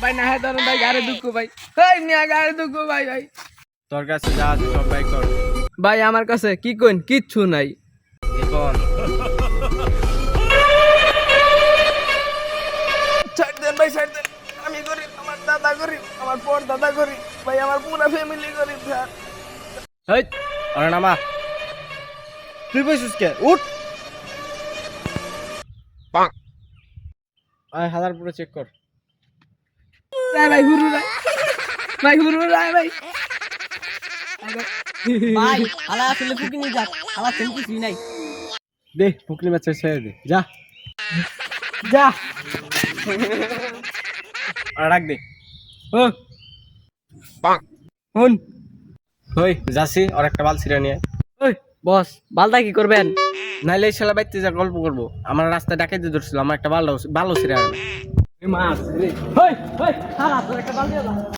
ভাই না হ্যাঁ ধরেন ভাই গাড়ি দুঃখ ভাই ভাই নিয়ে গাড়ি দুঃখ ভাই ভাই তোর কাছে যা আছে সব বাই কর ভাই আমার কাছে কি কইন কিচ্ছু নাই এখন ছাড় দেন ভাই ছাড় দেন আমি গরিব আমার দাদা গরিব আমার পর দাদা গরিব ভাই আমার পুরো ফ্যামিলি গরিব স্যার হেই আরে নামা তুই বসিস কে উঠ পাক আয় হাজার পুরো চেক কর রায় ভাই হুরু রায় ভাই হুরু রায় ভাই ভাই আলা আসলে ফুকি নিয়ে যাক আমার তেল কিছুই নাই দে ফুকলি মাছ ছেড়ে দে যা যা আর রাখ দে ও পাক হুন হই যাসি আর একটা বাল ছিড়ে নিয়ে ওই বস বালটা কি করবেন নাইলে এই শালা বাইতে যা গল্প করবো আমার রাস্তা ডাকাইতে ধরছিল আমার একটা ভালো ছিড়ে মাছ রে হই হই সারা তোর একটা বাল দিয়ে